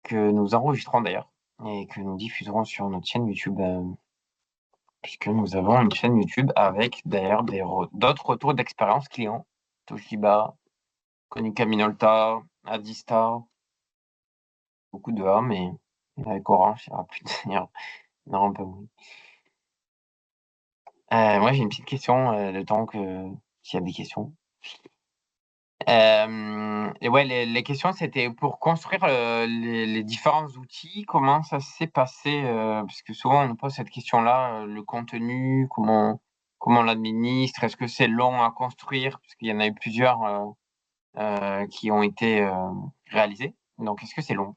que nous enregistrons d'ailleurs et que nous diffuserons sur notre chaîne YouTube, puisque nous avons une chaîne YouTube avec d'ailleurs d'autres retours d'expérience clients, Toshiba, Konica Minolta, Adista, beaucoup de A, mais avec Orange, il n'y aura plus de il y aura un peu moins. Moi, j'ai une petite question, le temps s'il y a des questions. Et ouais, les questions, c'était pour construire les différents outils, comment ça s'est passé? Parce que souvent, on nous pose cette question-là, le contenu, comment on l'administre? Est-ce que c'est long à construire? Parce qu'il y en a eu plusieurs qui ont été réalisés. Donc, est-ce que c'est long?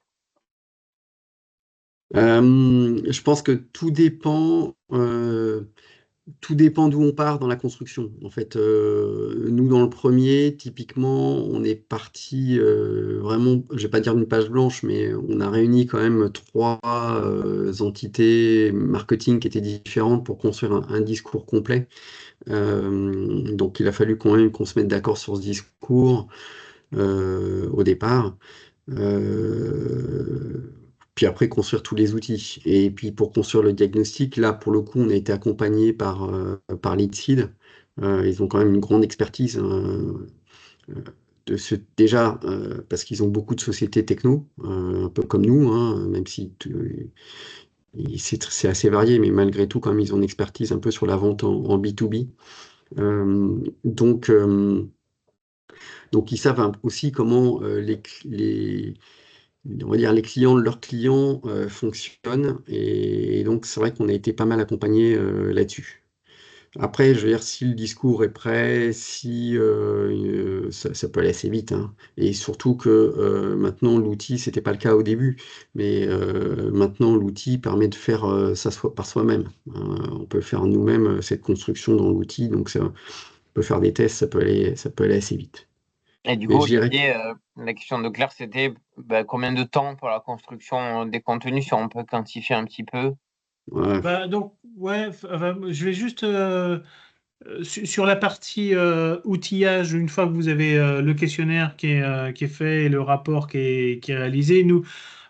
Je pense que tout dépend d'où on part dans la construction. En fait, nous, dans le premier, typiquement, on est parti vraiment, je vais pas dire une page blanche, mais on a réuni quand même trois entités marketing qui étaient différentes pour construire un discours complet. Donc, il a fallu quand même qu'on se mette d'accord sur ce discours au départ. Puis après, construire tous les outils. Et puis pour construire le diagnostic, là, pour le coup, on a été accompagné par Leadseed. Ils ont quand même une grande expertise déjà parce qu'ils ont beaucoup de sociétés techno, un peu comme nous, hein, même si c'est assez varié, mais malgré tout, quand même, ils ont une expertise un peu sur la vente en B2B. Euh, donc, euh, donc, ils savent aussi comment on va dire, les clients de leurs clients fonctionnent. Et donc, c'est vrai qu'on a été pas mal accompagné là-dessus. Après, je veux dire, si le discours est prêt, si ça peut aller assez vite, hein. Et surtout que maintenant, l'outil, c'était pas le cas au début, mais maintenant, l'outil permet de faire ça par soi-même. On peut faire nous-mêmes cette construction dans l'outil, donc ça, on peut faire des tests, ça peut aller assez vite. Et du Mais coup, je dirais Olivier, la question de Claire, c'était combien de temps pour la construction des contenus, si on peut quantifier un petit peu? ouais, Donc, ouais, je vais juste sur la partie outillage, une fois que vous avez le questionnaire qui est fait et le rapport qui est réalisé,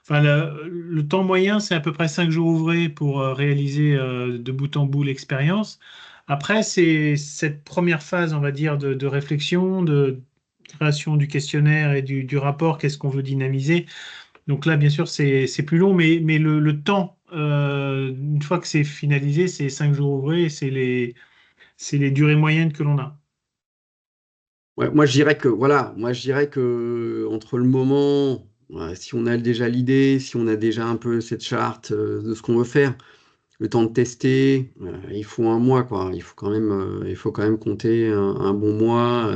enfin, le temps moyen, c'est à peu près 5 jours ouvrés pour réaliser de bout en bout l'expérience. Après, c'est cette première phase, on va dire, de réflexion, de création du questionnaire et du rapport, qu'est-ce qu'on veut dynamiser. Donc là, bien sûr, c'est plus long, mais le temps, une fois que c'est finalisé, c'est 5 jours ouvrés, et c'est les durées moyennes que l'on a. ouais, moi, je dirais que, voilà, moi, je dirais que entre le moment, ouais, si on a déjà l'idée, si on a déjà un peu cette charte de ce qu'on veut faire, le temps de tester, il faut un mois, quoi. Il faut quand même compter un bon mois,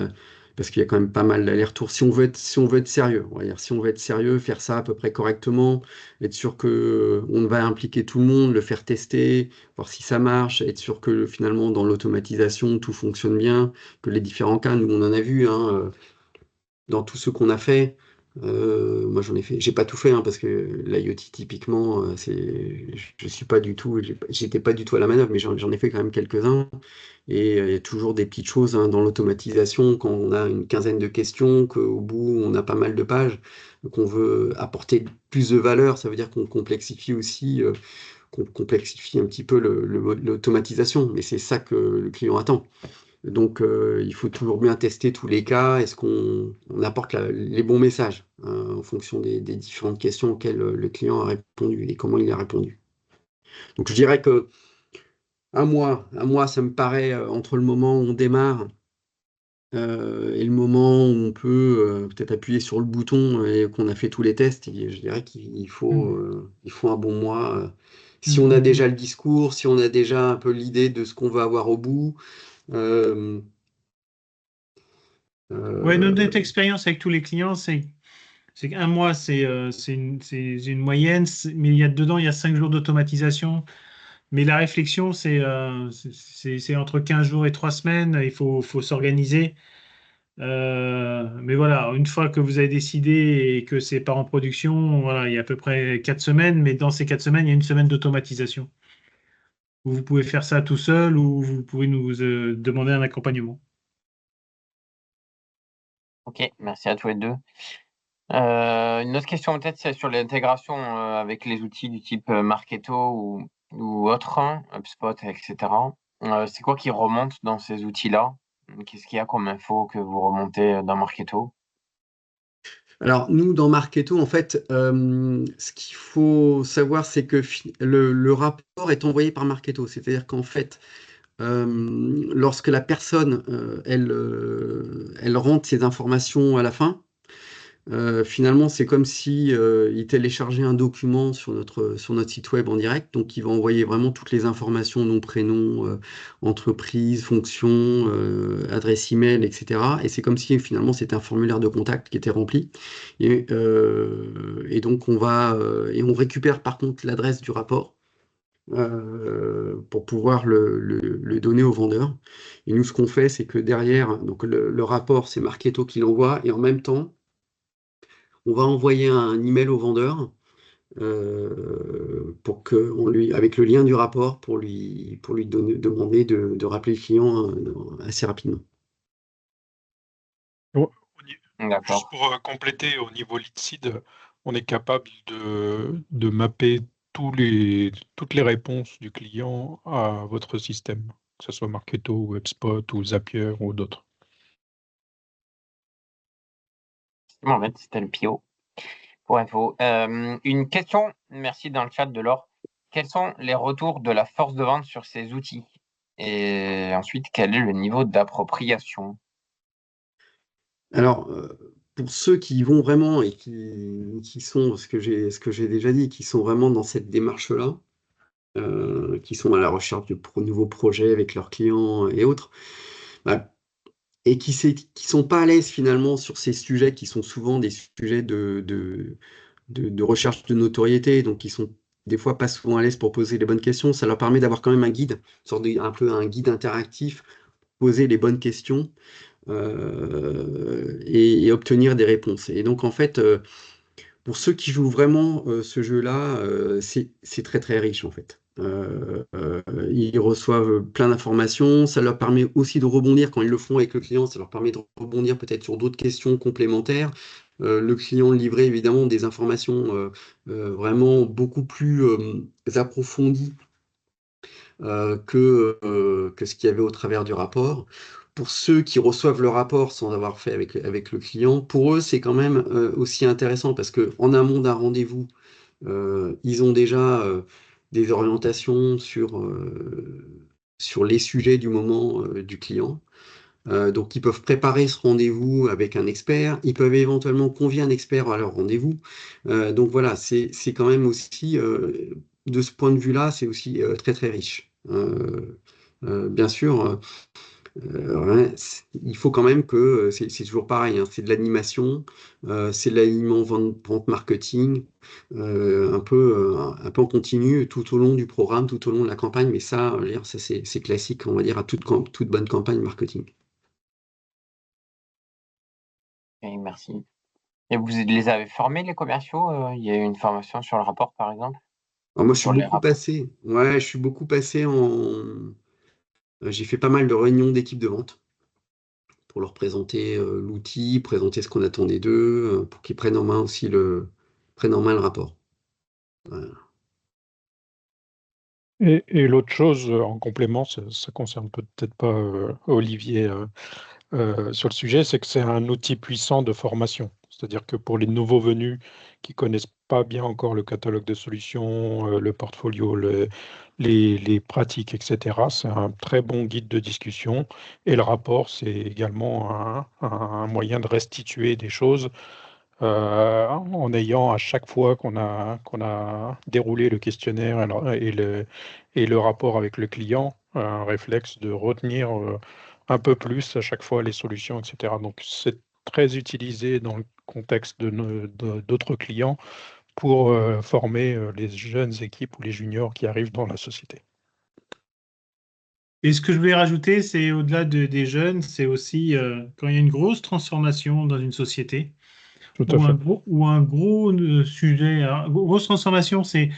parce qu'il y a quand même pas mal d'allers-retours. Si on veut être sérieux, on va dire, si on veut être sérieux, faire ça à peu près correctement, être sûr que on va impliquer tout le monde, le faire tester, voir si ça marche, être sûr que finalement dans l'automatisation tout fonctionne bien, que les différents cas, nous on en a vu, hein, dans tout ce qu'on a fait. Moi, j'en ai fait. J'ai pas tout fait hein, parce que l'IoT typiquement, je suis pas du tout. J'étais pas du tout à la manœuvre, mais j'en ai fait quand même quelques-uns. Et il y a toujours des petites choses hein, dans l'automatisation quand on a une quinzaine de questions, qu'au bout on a pas mal de pages, qu'on veut apporter plus de valeur. Ça veut dire qu'on complexifie aussi, qu'on complexifie un petit peu l'automatisation. Mais c'est ça que le client attend. Donc, il faut toujours bien tester tous les cas. Est-ce qu'on apporte les bons messages en fonction des différentes questions auxquelles le client a répondu et comment il a répondu. Donc, je dirais que un mois, ça me paraît entre le moment où on démarre et le moment où on peut peut-être appuyer sur le bouton et qu'on a fait tous les tests, je dirais il faut un bon mois. Si on a déjà le discours, si on a déjà un peu l'idée de ce qu'on va avoir au bout. Euh, Ouais, notre euh, expérience avec tous les clients, c'est qu'un mois, c'est une moyenne, mais dedans, il y a 5 jours d'automatisation. Mais la réflexion, c'est entre 15 jours et 3 semaines. Il faut s'organiser. Mais voilà, une fois que vous avez décidé et que c'est pas en production, voilà, il y a à peu près 4 semaines. Mais dans ces 4 semaines, il y a une semaine d'automatisation. Vous pouvez faire ça tout seul ou vous pouvez nous demander un accompagnement. Ok, merci à tous les deux. Une autre question peut-être, c'est sur l'intégration avec les outils du type Marketo ou autres, hein, HubSpot, etc. C'est quoi qui remonte dans ces outils-là? Qu'est-ce qu'il y a comme info que vous remontez dans Marketo? Alors, nous, dans Marketo, en fait, ce qu'il faut savoir, c'est que le rapport est envoyé par Marketo. C'est-à-dire qu'en fait, lorsque la personne, elle rentre ses informations à la fin, finalement, c'est comme si il téléchargeait un document sur notre site web en direct. Donc, il va envoyer vraiment toutes les informations, nom, prénom, entreprise, fonction, adresse email, etc. Et c'est comme si finalement c'était un formulaire de contact qui était rempli. Et donc, et on récupère par contre l'adresse du rapport pour pouvoir le donner au vendeur. Et nous, ce qu'on fait, c'est que derrière, donc le rapport, c'est Marketo qui l'envoie, et en même temps, on va envoyer un email au vendeur pour que avec le lien du rapport pour lui demander de rappeler le client assez rapidement. Juste D'accord. pour compléter, au niveau lead seed, on est capable de mapper toutes les réponses du client à votre système, que ce soit Marketo, ou HubSpot, ou Zapier, ou d'autres. En fait, c'était le PO pour info. Une question, merci dans le chat de Laure. Quels sont les retours de la force de vente sur ces outils? Et ensuite, quel est le niveau d'appropriation? Alors, pour ceux qui y vont vraiment et qui sont, ce que j'ai déjà dit, qui sont vraiment dans cette démarche-là, qui sont à la recherche de nouveaux projets avec leurs clients et autres, bah, et qui sont pas à l'aise finalement sur ces sujets qui sont souvent des sujets de recherche de notoriété, donc qui sont des fois pas souvent à l'aise pour poser les bonnes questions. Ça leur permet d'avoir quand même un guide, un peu un guide interactif, poser les bonnes questions et obtenir des réponses. Et donc en fait, pour ceux qui jouent vraiment ce jeu-là, c'est très très riche en fait. Ils reçoivent plein d'informations, ça leur permet aussi de rebondir quand ils le font avec le client, ça leur permet de rebondir peut-être sur d'autres questions complémentaires. Le client livrait évidemment des informations vraiment beaucoup plus approfondies que ce qu'il y avait au travers du rapport. Pour ceux qui reçoivent le rapport sans avoir fait avec le client, pour eux, c'est quand même aussi intéressant parce qu'en amont d'un rendez-vous, ils ont déjà des orientations sur les sujets du moment du client. Donc, ils peuvent préparer ce rendez-vous avec un expert. Ils peuvent éventuellement convier un expert à leur rendez-vous. Donc, voilà, c'est quand même aussi, de ce point de vue-là, c'est aussi très, très riche. Bien sûr, ouais, il faut quand même que c'est toujours pareil, hein, c'est de l'animation, c'est de l'animation vente marketing, un peu en continu tout au long du programme, tout au long de la campagne, mais ça, je veux dire, ça c'est classique, on va dire, à toute bonne campagne marketing. Ok, merci. Et vous les avez formés, les commerciaux? Il y a eu une formation sur le rapport, par exemple? Alors moi, Ou sur les rapports? je suis beaucoup passé j'ai fait pas mal de réunions d'équipe de vente pour leur présenter l'outil, présenter ce qu'on attendait d'eux, pour qu'ils prennent en main le rapport. Voilà. Et l'autre chose, en complément, ça concerne peut-être pas Olivier sur le sujet, c'est que c'est un outil puissant de formation. C'est-à-dire que pour les nouveaux venus qui connaissent pas bien encore le catalogue de solutions, le portfolio, les pratiques, etc. C'est un très bon guide de discussion. Et le rapport, c'est également un moyen de restituer des choses en ayant à chaque fois qu'on a déroulé le questionnaire et le rapport avec le client, un réflexe de retenir un peu plus à chaque fois les solutions, etc. Donc c'est très utilisé dans le contexte d'autres clients pour former les jeunes équipes ou les juniors qui arrivent dans la société. Et ce que je voulais rajouter, c'est au-delà des jeunes, c'est aussi quand il y a une grosse transformation dans une société Tout à fait. ou un gros sujet. Alors, grosse transformation, c'est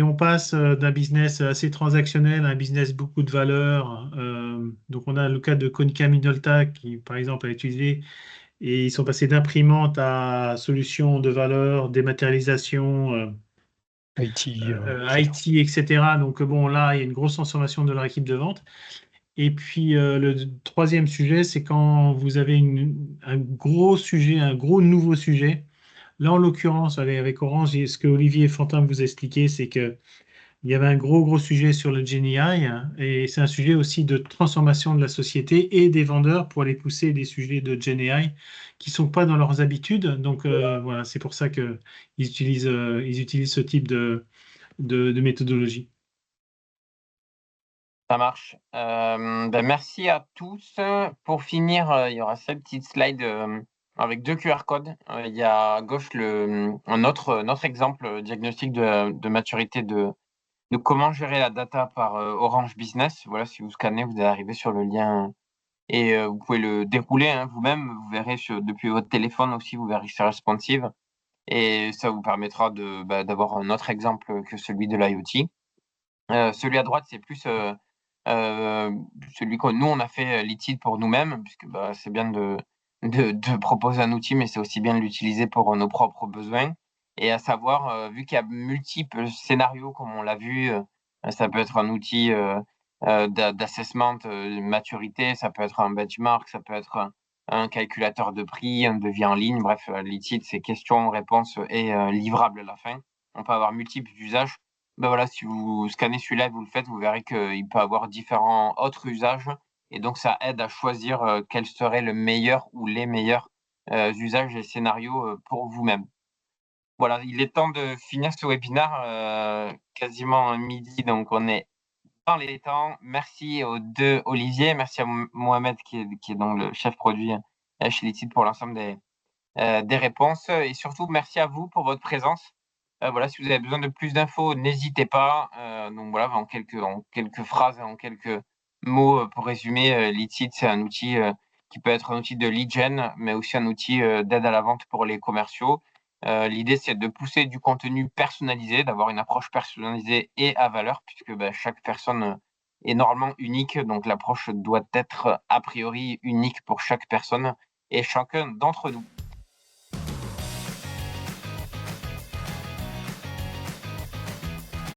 on passe d'un business assez transactionnel à un business beaucoup de valeur. Donc on a le cas de Konica Minolta qui, par exemple, a utilisé et ils sont passés d'imprimante à solutions de valeur, dématérialisation. IT, etc. IT, etc. Donc bon, là, il y a une grosse transformation de leur équipe de vente. Et puis le troisième sujet, c'est quand vous avez un gros sujet, un gros nouveau sujet. Là, en l'occurrence, avec Orange, ce que Olivier Fantin vous a expliqué, c'est que il y avait un gros sujet sur le GenAI, hein, et c'est un sujet aussi de transformation de la société et des vendeurs pour aller pousser des sujets de GenAI qui sont pas dans leurs habitudes. Donc voilà, c'est pour ça que ils utilisent ce type de méthodologie. Ça marche. Merci à tous. Pour finir, il y aura cette petite slide avec 2 QR codes. Il y a à gauche notre exemple diagnostic de maturité de comment gérer la data par Orange Business. Voilà, si vous scannez, vous allez arriver sur le lien et vous pouvez le dérouler hein, vous-même. Vous verrez depuis votre téléphone aussi, vous verrez que c'est responsive et ça vous permettra d'avoir un autre exemple que celui de l'IoT. Celui à droite, c'est plus celui que nous, on a fait Litid pour nous-mêmes, puisque c'est bien de proposer un outil, mais c'est aussi bien de l'utiliser pour nos propres besoins. Et à savoir, vu qu'il y a multiples scénarios, comme on l'a vu, ça peut être un outil d'assessment maturité, ça peut être un benchmark, ça peut être un calculateur de prix, un devis en ligne. Bref, Litid, c'est questions, réponses et livrable à la fin. On peut avoir multiples usages. Voilà, si vous scannez celui-là et vous le faites, vous verrez qu'il peut avoir différents autres usages et donc ça aide à choisir, quel serait le meilleur ou les meilleurs, usages et scénarios, pour vous-même. Voilà, il est temps de finir ce webinaire, quasiment midi, donc on est dans les temps. Merci aux 2 Olivier, merci à Mohamed qui est donc le chef produit, chez Litid pour l'ensemble des réponses et surtout merci à vous pour votre présence. Voilà, si vous avez besoin de plus d'infos, n'hésitez pas. Donc voilà, en quelques phrases, en quelques mots, pour résumer, Leadseed, c'est un outil, qui peut être un outil de lead gen, mais aussi un outil, d'aide à la vente pour les commerciaux. L'idée, c'est de pousser du contenu personnalisé, d'avoir une approche personnalisée et à valeur puisque, chaque personne, est normalement unique, donc l'approche doit être a priori unique pour chaque personne et chacun d'entre nous.